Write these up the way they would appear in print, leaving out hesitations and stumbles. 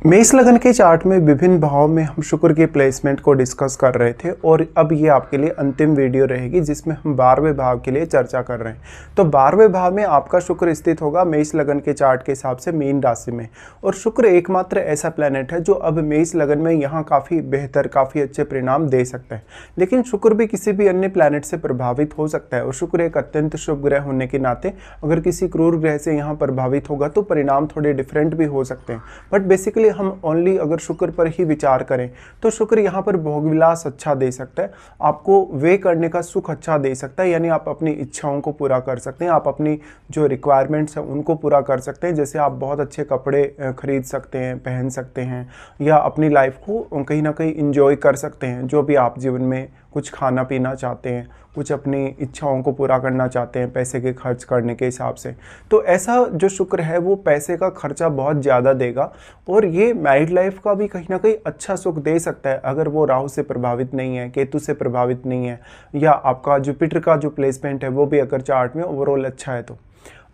मेष लगन के चार्ट में विभिन्न भाव में हम शुक्र के प्लेसमेंट को डिस्कस कर रहे थे और अब ये आपके लिए अंतिम वीडियो रहेगी जिसमें हम 12वें भाव के लिए चर्चा कर रहे हैं। तो 12वें भाव में आपका शुक्र स्थित होगा मेष लगन के चार्ट के हिसाब से मीन राशि में, और शुक्र एकमात्र ऐसा प्लैनेट है जो अब मेष लगन में यहाँ काफ़ी बेहतर काफ़ी अच्छे परिणाम दे सकता है। लेकिन शुक्र भी किसी भी अन्य प्लैनेट से प्रभावित हो सकता है और शुक्र एक अत्यंत शुभ ग्रह होने के नाते अगर किसी क्रूर ग्रह से यहाँ प्रभावित होगा तो परिणाम थोड़े डिफरेंट भी हो सकते हैं। बट बेसिकली हम ओनली अगर शुक्र पर ही विचार करें तो शुक्र यहाँ पर भोग विलास अच्छा दे सकता है, आपको वे करने का सुख अच्छा दे सकता है, यानी आप अपनी इच्छाओं को पूरा कर सकते हैं, आप अपनी जो रिक्वायरमेंट्स हैं उनको पूरा कर सकते हैं। जैसे आप बहुत अच्छे कपड़े खरीद सकते हैं, पहन सकते हैं, या अपनी लाइफ को कहीं ना कहीं इंजॉय कर सकते हैं। जो भी आप जीवन में कुछ खाना पीना चाहते हैं, कुछ अपनी इच्छाओं को पूरा करना चाहते हैं पैसे के खर्च करने के हिसाब से, तो ऐसा जो शुक्र है वो पैसे का खर्चा बहुत ज़्यादा देगा और ये मैरिड लाइफ का भी कहीं ना कहीं अच्छा सुख दे सकता है अगर वो राहु से प्रभावित नहीं है, केतु से प्रभावित नहीं है, या आपका जुपिटर का जो प्लेसमेंट है वो भी अगर चार्ट में ओवरऑल अच्छा है तो।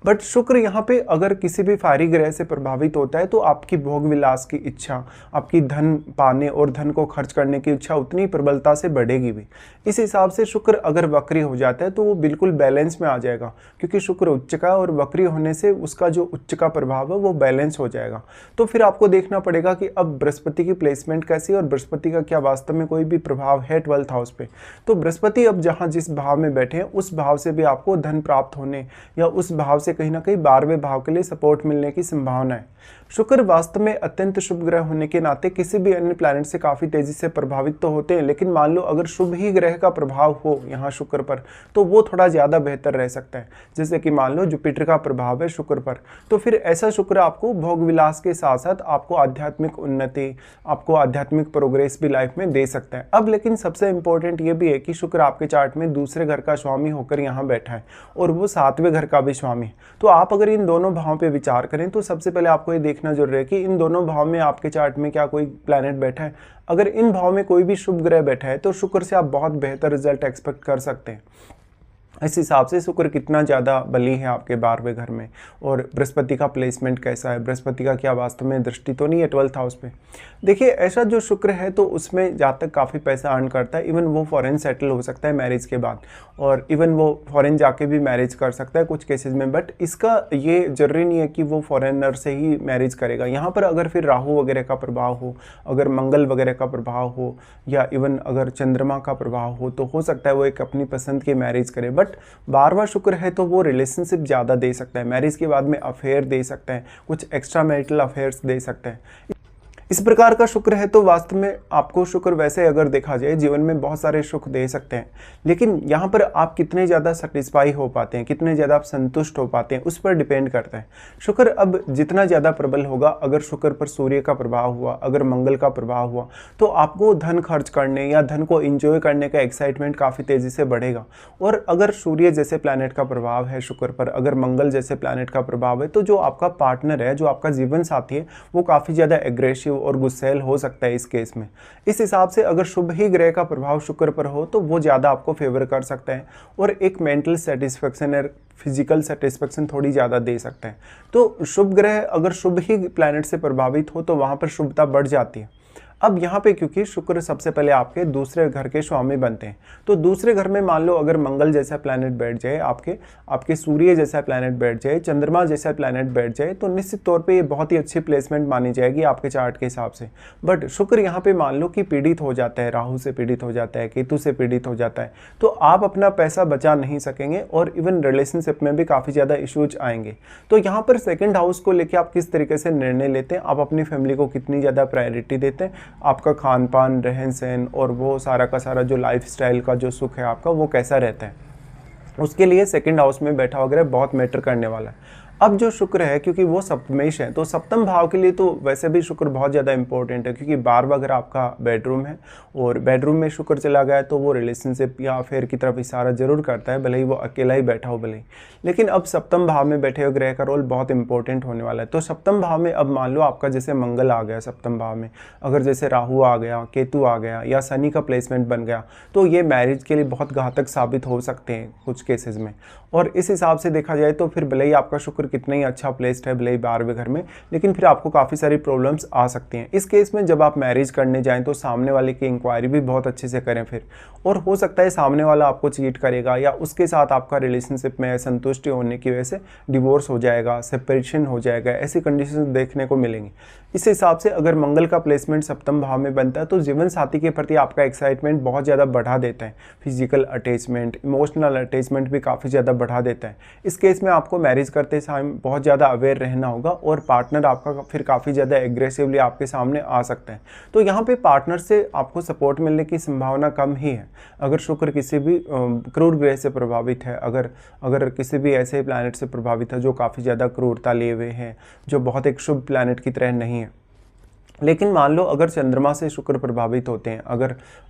बट शुक्र यहाँ पे अगर किसी भी फायरी ग्रह से प्रभावित होता है तो आपकी भोग विलास की इच्छा, आपकी धन पाने और धन को खर्च करने की इच्छा उतनी प्रबलता से बढ़ेगी भी। इस हिसाब से शुक्र अगर वक्री हो जाता है तो वो बिल्कुल बैलेंस में आ जाएगा, क्योंकि शुक्र उच्च का और वक्री होने से उसका जो उच्च का प्रभाव है वो बैलेंस हो जाएगा। तो फिर आपको देखना पड़ेगा कि अब बृहस्पति की प्लेसमेंट कैसी है और बृहस्पति का क्या वास्तव में कोई भी प्रभाव है 12th हाउस पे। तो बृहस्पति अब जहाँ जिस भाव में बैठे हैं उस भाव से भी आपको धन प्राप्त होने या उस भाव से कहीं ना कहीं 12वें भाव के लिए सपोर्ट मिलने की संभावना है। शुक्र वास्तव में अत्यंत शुभ ग्रह होने के नाते किसी भी अन्य प्लैनेट से काफी तेजी से प्रभावित तो होते हैं, लेकिन मान लो अगर शुभ ही ग्रह का प्रभाव हो यहाँ शुक्र पर तो वो थोड़ा ज्यादा बेहतर रह सकता है। जैसे कि मान लो जुपिटर का प्रभाव है शुक्र पर, तो फिर ऐसा शुक्र आपको भोग विलास के साथ साथ आपको आध्यात्मिक उन्नति, आपको आध्यात्मिक प्रोग्रेस भी लाइफ में दे सकता है। अब लेकिन सबसे इंपॉर्टेंट ये भी है कि शुक्र आपके चार्ट में दूसरे घर का स्वामी होकर यहाँ बैठा है और वो 7वें घर का भी स्वामी है। तो आप अगर इन दोनों भावों पे विचार करें तो सबसे पहले आपको ये देखना जरूरी है कि इन दोनों भाव में आपके चार्ट में क्या कोई प्लैनेट बैठा है। अगर इन भाव में कोई भी शुभ ग्रह बैठा है तो शुक्र से आप बहुत बेहतर रिजल्ट एक्सपेक्ट कर सकते हैं। इस हिसाब से शुक्र कितना ज़्यादा बली है आपके 12वें घर में, और बृहस्पति का प्लेसमेंट कैसा है, बृहस्पति का क्या वास्तव में दृष्टि तो नहीं है 12th हाउस पे। देखिए ऐसा जो शुक्र है तो उसमें जहाँ तक काफ़ी पैसा अर्न करता है, इवन वो फॉरेन सेटल हो सकता है मैरिज के बाद, और इवन वो फॉरेन जाके भी मैरिज कर सकता है कुछ केसेस में। बट इसका ये जरूरी नहीं है कि वो फॉरेनर से ही मैरिज करेगा। यहाँ पर अगर फिर राहु वगैरह का प्रभाव हो, अगर मंगल वगैरह का प्रभाव हो, या इवन अगर चंद्रमा का प्रभाव हो तो हो सकता है वो एक अपनी पसंद की मैरिज करे। बट 12वां शुक्र है तो वो रिलेशनशिप ज़्यादा दे सकता है, मैरिज के बाद में अफेयर दे सकता है, कुछ एक्स्ट्रा मैरिटल अफेयर्स दे सकता है। इस प्रकार का शुक्र है तो वास्तव में आपको शुक्र वैसे अगर देखा जाए जीवन में बहुत सारे सुख दे सकते हैं, लेकिन यहाँ पर आप कितने ज़्यादा सेटिस्फाई हो पाते हैं, कितने ज़्यादा आप संतुष्ट हो पाते हैं, उस पर डिपेंड करता है। शुक्र अब जितना ज़्यादा प्रबल होगा, अगर शुक्र पर सूर्य का प्रभाव हुआ, अगर मंगल का प्रभाव हुआ, तो आपको धन खर्च करने या धन को एंजॉय करने का एक्साइटमेंट काफ़ी तेज़ी से बढ़ेगा। और अगर सूर्य जैसे प्लैनेट का प्रभाव है शुक्र पर, अगर मंगल जैसे प्लैनेट का प्रभाव है, तो जो आपका पार्टनर है, जो आपका जीवन साथी है, वो काफ़ी ज़्यादा एग्रेसिव और गुस्सैल हो सकता है इस केस में। इस हिसाब से अगर शुभ ही ग्रह का प्रभाव शुक्र पर हो तो वो ज़्यादा आपको फेवर कर सकता है और एक मेंटल सेटिस्फेक्शन और फिजिकल सेटिस्फेक्शन थोड़ी ज़्यादा दे सकता है। तो शुभ ग्रह अगर शुभ ही प्लैनेट से प्रभावित हो तो वहाँ पर शुभता बढ़ जाती है। अब यहाँ पे क्योंकि शुक्र सबसे पहले आपके दूसरे घर के स्वामी बनते हैं, तो दूसरे घर में मान लो अगर मंगल जैसा प्लैनेट बैठ जाए, आपके सूर्य जैसा प्लैनेट बैठ जाए, चंद्रमा जैसा प्लैनेट बैठ जाए, तो निश्चित तौर पे ये बहुत ही अच्छी प्लेसमेंट मानी जाएगी आपके चार्ट के हिसाब से। बट शुक्र यहाँ पे मान लो कि पीड़ित हो जाता है, राहु से पीड़ित हो जाता है, केतु से पीड़ित हो जाता है, तो आप अपना पैसा बचा नहीं सकेंगे और इवन रिलेशनशिप में भी काफ़ी ज़्यादा इश्यूज आएंगे। तो यहाँ पर सेकेंड हाउस को लेकर आप किस तरीके से निर्णय लेते हैं, आप अपनी फैमिली को कितनी ज़्यादा प्रायोरिटी देते हैं, आपका खान पान, रहन सहन और वो सारा का सारा जो लाइफस्टाइल का जो सुख है आपका वो कैसा रहता है, उसके लिए सेकंड हाउस में बैठा वगैरह बहुत मैटर करने वाला है। अब जो शुक्र है क्योंकि वो सप्तमेश है, तो सप्तम भाव के लिए तो वैसे भी शुक्र बहुत ज़्यादा इंपॉर्टेंट है, क्योंकि 12वां घर आपका बेडरूम है और बेडरूम में शुक्र चला गया तो वो रिलेशनशिप या अफेयर की तरफ इशारा जरूर करता है, भले ही वो अकेला ही बैठा हो भले ही। लेकिन अब सप्तम भाव में बैठे हुए ग्रह का रोल बहुत इंपॉर्टेंट होने वाला है। तो सप्तम भाव में अब मान लो आपका जैसे मंगल आ गया सप्तम भाव में, अगर जैसे राहु आ गया, केतु आ गया या शनि का प्लेसमेंट बन गया, तो ये मैरिज के लिए बहुत घातक साबित हो सकते हैं कुछ केसेस में। और इस हिसाब से देखा जाए तो फिर भले ही आपका शुक्र कितना ही अच्छा प्लेस्ड है, भले ही 12वें घर में, लेकिन फिर आपको काफ़ी सारी प्रॉब्लम्स आ सकती हैं। इस केस में जब आप मैरिज करने जाएं तो सामने वाले की इंक्वायरी भी बहुत अच्छे से करें फिर, और हो सकता है सामने वाला आपको चीट करेगा या उसके साथ आपका रिलेशनशिप में संतुष्टि होने की वजह से डिवोर्स हो जाएगा, सेपरेशन हो जाएगा, ऐसी कंडीशन देखने को मिलेंगी। इस हिसाब से अगर मंगल का प्लेसमेंट सप्तम भाव में बनता है तो जीवन साथी के प्रति आपका एक्साइटमेंट बहुत ज़्यादा बढ़ा देता है। फिजिकल अटैचमेंट, इमोशनल अटैचमेंट भी काफ़ी ज़्यादा बढ़ा देता है। इस केस में आपको मैरिज करते टाइम बहुत ज़्यादा अवेयर रहना होगा और पार्टनर आपका फिर काफ़ी ज़्यादा एग्रेसिवली आपके सामने आ सकता है। तो यहाँ पे पार्टनर से आपको सपोर्ट मिलने की संभावना कम ही है। अगर शुक्र किसी भी क्रूर ग्रह से प्रभावित है, अगर किसी भी ऐसे प्लैनेट से प्रभावित है जो काफ़ी ज़्यादा क्रूरता लिए हुए हैं, जो बहुत एक शुभ प्लैनेट की तरह नहीं है, लेकिन मान लो अगर चंद्रमा से शुक्र प्रभावित होते हैं,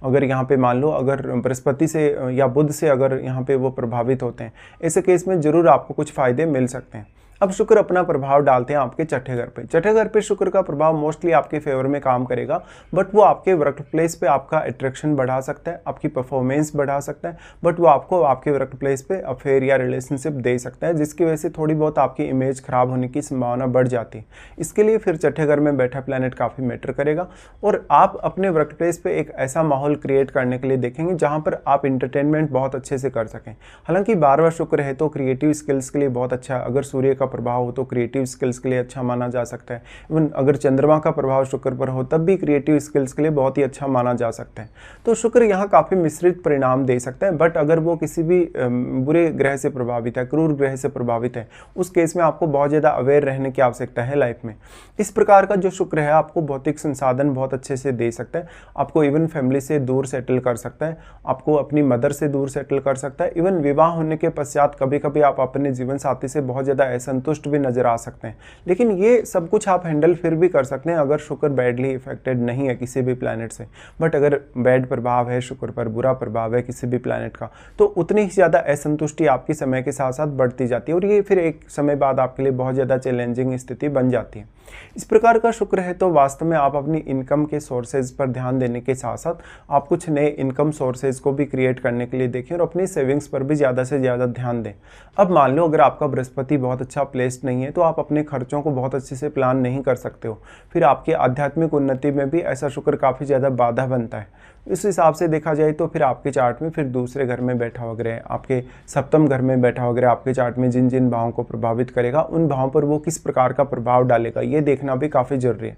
अगर यहाँ पे मान लो अगर बृहस्पति से या बुध से अगर यहाँ पे वो प्रभावित होते हैं, ऐसे केस में ज़रूर आपको कुछ फ़ायदे मिल सकते हैं। अब शुक्र अपना प्रभाव डालते हैं आपके छठे घर पे। छठे घर पे शुक्र का प्रभाव मोस्टली आपके फेवर में काम करेगा, बट वो आपके वर्क प्लेस पे आपका अट्रैक्शन बढ़ा सकता है, आपकी परफॉर्मेंस बढ़ा सकता है, बट वो आपको आपके वर्क प्लेस पे अफेयर या रिलेशनशिप दे सकता है, जिसकी वजह से थोड़ी बहुत आपकी इमेज खराब होने की संभावना बढ़ जाती है। इसके लिए फिर छठे घर में बैठा प्लैनेट काफ़ी मैटर करेगा और आप अपने वर्क प्लेस पे एक ऐसा माहौल क्रिएट करने के लिए देखेंगे जहाँ पर आप इंटरटेनमेंट बहुत अच्छे से कर सकें। हालांकि 12वां शुक्र है तो क्रिएटिव स्किल्स के लिए बहुत अच्छा, अगर सूर्य का प्रभाव हो तो क्रिएटिव स्किल्स के लिए अच्छा माना जा सकता है। इवन अगर चंद्रमा का प्रभाव शुक्र पर हो तब भी क्रिएटिव स्किल्स के लिए बहुत ही अच्छा माना जा सकता है। तो शुक्र यहाँ काफ़ी मिश्रित परिणाम दे सकता है, बट अगर वो किसी भी बुरे ग्रह से प्रभावित है, क्रूर ग्रह से प्रभावित है, उस केस में आपको बहुत ज़्यादा अवेयर रहने की आवश्यकता है लाइफ में। इस प्रकार का जो शुक्र है आपको भौतिक संसाधन बहुत अच्छे से दे सकता है, आपको इवन फैमिली से दूर सेटल कर सकता है, आपको अपनी मदर से दूर सेटल कर सकता है। इवन विवाह होने के पश्चात कभी कभी आप अपने जीवन साथी से बहुत ज़्यादा असंतुष्ट भी नजर आ सकते हैं, लेकिन ये सब कुछ आप हैंडल फिर भी कर सकते हैं अगर शुक्र बैडली इफेक्टेड नहीं है किसी भी प्लैनेट से। बट अगर बैड प्रभाव है शुक्र पर, बुरा प्रभाव है किसी भी प्लैनेट का, तो उतनी ही ज़्यादा असंतुष्टि आपकी समय के साथ साथ बढ़ती जाती है और ये फिर एक समय बाद आपके लिए बहुत ज़्यादा चैलेंजिंग स्थिति बन जाती है। इस प्रकार का शुक्र है तो वास्तव में आप अपनी इनकम के सोर्सेज पर ध्यान देने के साथ साथ आप कुछ नए इनकम सोर्सेज को भी क्रिएट करने के लिए देखें और अपनी सेविंग्स पर भी ज़्यादा से ज़्यादा ध्यान दें। अब मान लो अगर आपका बृहस्पति बहुत अच्छा प्लेस्ड नहीं है तो आप अपने खर्चों को बहुत अच्छे से प्लान नहीं कर सकते हो, फिर आपकी आध्यात्मिक उन्नति में भी ऐसा शुक्र काफ़ी ज़्यादा बाधा बनता है। इस हिसाब से देखा जाए तो फिर आपके चार्ट में फिर दूसरे घर में बैठा हुआ ग्रह, आपके सप्तम घर में बैठा हुआ ग्रह आपके चार्ट में जिन जिन भावों को प्रभावित करेगा, उन भावों पर वो किस प्रकार का प्रभाव डालेगा, ये देखना भी काफ़ी जरूरी है।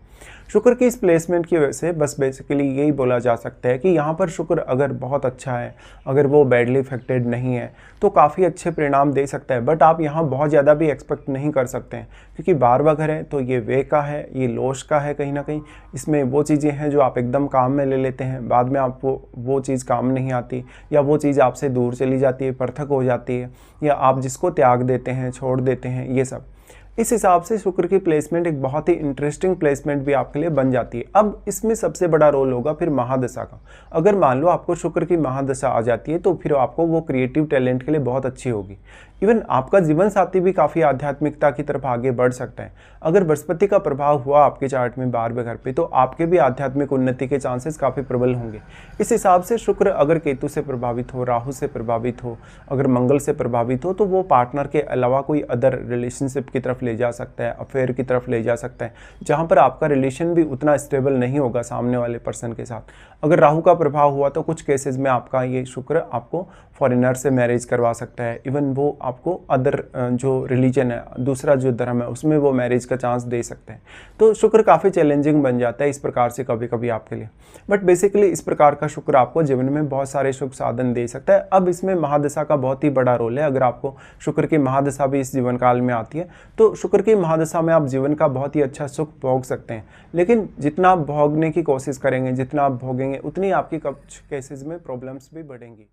शुक्र की इस प्लेसमेंट की वजह से बस बेसिकली यही बोला जा सकता है कि यहाँ पर शुक्र अगर बहुत अच्छा है, अगर वो बैडली इफेक्टेड नहीं है तो काफ़ी अच्छे परिणाम दे सकता है, बट आप यहाँ बहुत ज़्यादा भी एक्सपेक्ट नहीं कर सकते हैं क्योंकि 12वां घर है तो ये व्यय का है, ये लोश का है, कहीं ना कहीं इसमें वो चीज़ें हैं जो आप एकदम काम में ले लेते हैं, बाद में आपको वो चीज़ काम नहीं आती या वो चीज़ आपसे दूर चली जाती है, पृथक हो जाती है, या आप जिसको त्याग देते हैं, छोड़ देते हैं, ये सब। इस हिसाब से शुक्र की प्लेसमेंट एक बहुत ही इंटरेस्टिंग प्लेसमेंट भी आपके लिए बन जाती है। अब इसमें सबसे बड़ा रोल होगा फिर महादशा का। अगर मान लो आपको शुक्र की महादशा आ जाती है तो फिर आपको वो क्रिएटिव टैलेंट के लिए बहुत अच्छी होगी। इवन आपका जीवन साथी भी काफ़ी आध्यात्मिकता की तरफ आगे बढ़ सकता है। अगर बृहस्पति का प्रभाव हुआ आपके चार्ट में 12वें घर पे तो आपके भी आध्यात्मिक उन्नति के चांसेस काफ़ी प्रबल होंगे। इस हिसाब से शुक्र अगर केतु से प्रभावित हो, राहु से प्रभावित हो, अगर मंगल से प्रभावित हो तो वो पार्टनर के अलावा कोई अदर रिलेशनशिप की तरफ ले जा सकता है, अफेयर की तरफ ले जा सकता है, जहाँ पर आपका रिलेशन भी उतना स्टेबल नहीं होगा सामने वाले पर्सन के साथ। अगर राहु का प्रभाव हुआ तो कुछ केसेस में आपका ये शुक्र आपको फॉरेनर से मैरिज करवा सकता है, इवन वो आपको अदर जो रिलीजन है, दूसरा जो धर्म है, उसमें वो मैरिज का चांस दे सकते हैं। तो शुक्र काफ़ी चैलेंजिंग बन जाता है इस प्रकार से कभी कभी आपके लिए, बट बेसिकली इस प्रकार का शुक्र आपको जीवन में बहुत सारे शुभ साधन दे सकता है। अब इसमें महादशा का बहुत ही बड़ा रोल है। अगर आपको शुक्र की महादशा भी इस जीवन काल में आती है तो शुक्र की महादशा में आप जीवन का बहुत ही अच्छा सुख भोग सकते हैं, लेकिन जितना आप भोगने की कोशिश करेंगे, जितना आप भोगेंगे, उतनी आपकी कुछ केसेस में प्रॉब्लम्स भी बढ़ेंगी।